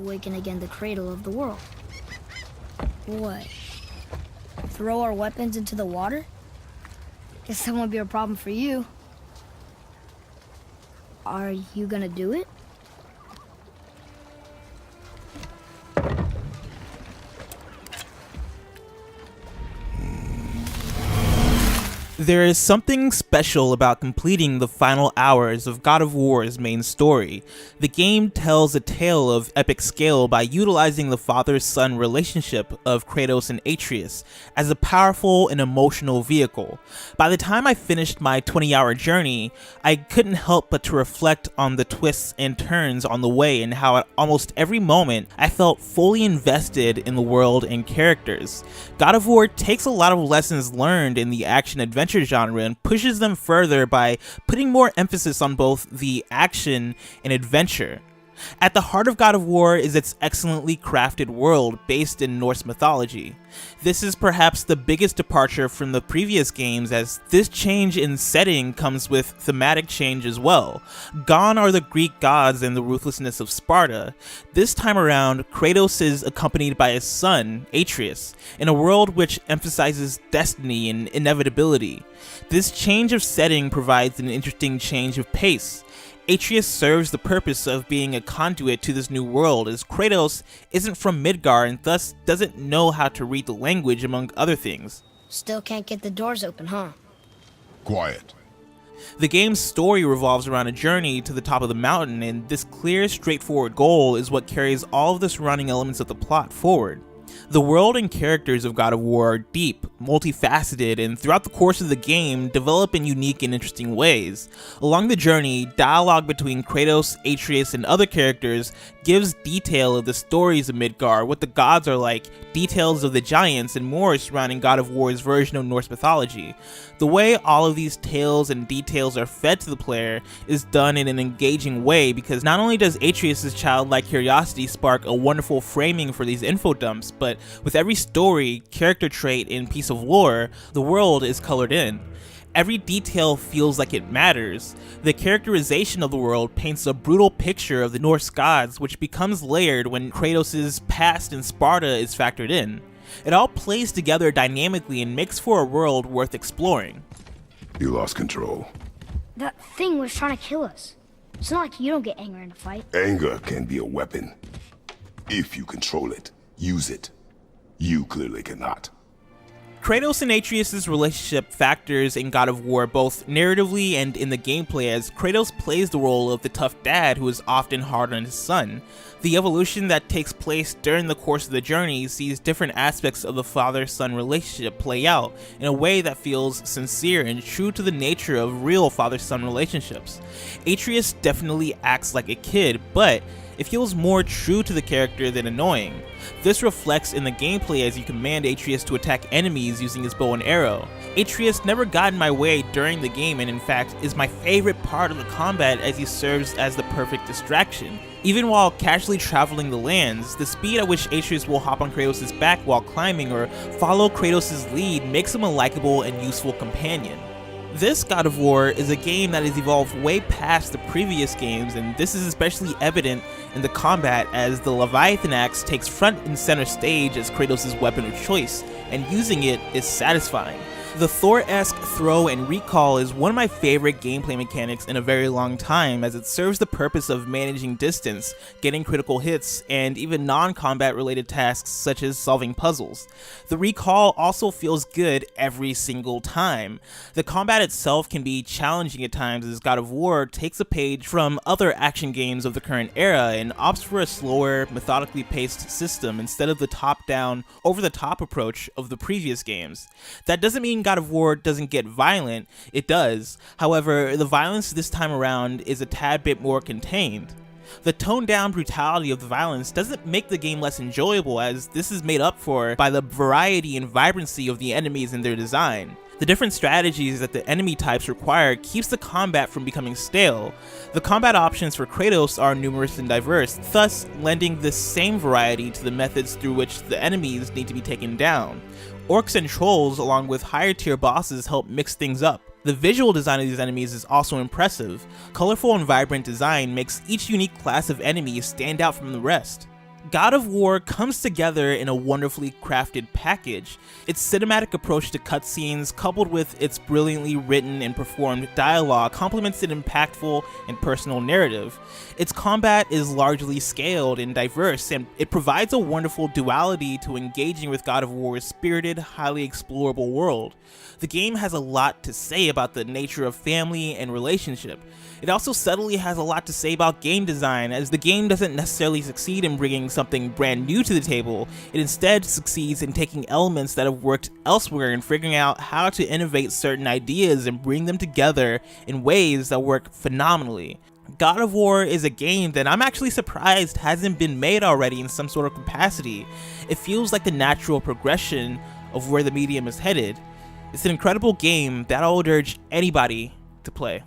awaken again the cradle of the world. What? Throw our weapons into the water? Guess that won't be a problem for you. Are you gonna do it? There is something special about completing the final hours of God of War's main story. The game tells a tale of epic scale by utilizing the father-son relationship of Kratos and Atreus as a powerful and emotional vehicle. By the time I finished my 20-hour journey, I couldn't help but to reflect on the twists and turns on the way and how at almost every moment I felt fully invested in the world and characters. God of War takes a lot of lessons learned in the action-adventure genre and pushes them further by putting more emphasis on both the action and adventure. At the heart of God of War is its excellently crafted world based in Norse mythology. This is perhaps the biggest departure from the previous games, as this change in setting comes with thematic change as well. Gone are the Greek gods and the ruthlessness of Sparta. This time around, Kratos is accompanied by his son, Atreus, in a world which emphasizes destiny and inevitability. This change of setting provides an interesting change of pace. Atreus serves the purpose of being a conduit to this new world, as Kratos isn't from Midgard and thus doesn't know how to read the language, among other things. Still can't get the doors open, huh? Quiet. The game's story revolves around a journey to the top of the mountain, and this clear, straightforward goal is what carries all of the surrounding elements of the plot forward. The world and characters of God of War are deep, multifaceted, and throughout the course of the game develop in unique and interesting ways. Along the journey, dialogue between Kratos, Atreus, and other characters gives detail of the stories of Midgard, what the gods are like, details of the giants, and more surrounding God of War's version of Norse mythology. The way all of these tales and details are fed to the player is done in an engaging way, because not only does Atreus' childlike curiosity spark a wonderful framing for these info dumps, but with every story, character trait, and piece of lore, the world is colored in. Every detail feels like it matters. The characterization of the world paints a brutal picture of the Norse gods, which becomes layered when Kratos' past in Sparta is factored in. It all plays together dynamically and makes for a world worth exploring. You lost control. That thing was trying to kill us. It's not like you don't get angry in a fight. Anger can be a weapon. If you control it, use it. You clearly cannot. Kratos and Atreus' relationship factors in God of War both narratively and in the gameplay, as Kratos plays the role of the tough dad who is often hard on his son. The evolution that takes place during the course of the journey sees different aspects of the father-son relationship play out in a way that feels sincere and true to the nature of real father-son relationships. Atreus definitely acts like a kid, but it feels more true to the character than annoying. This reflects in the gameplay as you command Atreus to attack enemies using his bow and arrow. Atreus never got in my way during the game, and in fact is my favorite part of the combat, as he serves as the perfect distraction. Even while casually traveling the lands, the speed at which Atreus will hop on Kratos' back while climbing or follow Kratos' lead makes him a likable and useful companion. This God of War is a game that has evolved way past the previous games, and this is especially evident in the combat, as the Leviathan Axe takes front and center stage as Kratos' weapon of choice, and using it is satisfying. The Thor-esque throw and recall is one of my favorite gameplay mechanics in a very long time, as it serves the purpose of managing distance, getting critical hits, and even non-combat related tasks such as solving puzzles. The recall also feels good every single time. The combat itself can be challenging at times, as God of War takes a page from other action games of the current era and opts for a slower, methodically paced system instead of the top-down, over-the-top approach of the previous games. That doesn't mean God of War doesn't get violent, it does. However, the violence this time around is a tad bit more contained. The toned down brutality of the violence doesn't make the game less enjoyable, as this is made up for by the variety and vibrancy of the enemies and their design. The different strategies that the enemy types require keeps the combat from becoming stale. The combat options for Kratos are numerous and diverse, thus lending this same variety to the methods through which the enemies need to be taken down. Orcs and trolls, along with higher tier bosses, help mix things up. The visual design of these enemies is also impressive. Colorful and vibrant design makes each unique class of enemy stand out from the rest. God of War comes together in a wonderfully crafted package. Its cinematic approach to cutscenes, coupled with its brilliantly written and performed dialogue, complements an impactful and personal narrative. Its combat is largely scaled and diverse, and it provides a wonderful duality to engaging with God of War's spirited, highly explorable world. The game has a lot to say about the nature of family and relationship. It also subtly has a lot to say about game design, as the game doesn't necessarily succeed in bringing something brand new to the table. It instead succeeds in taking elements that have worked elsewhere and figuring out how to innovate certain ideas and bring them together in ways that work phenomenally. God of War is a game that I'm actually surprised hasn't been made already in some sort of capacity. It feels like the natural progression of where the medium is headed. It's an incredible game that I would urge anybody to play.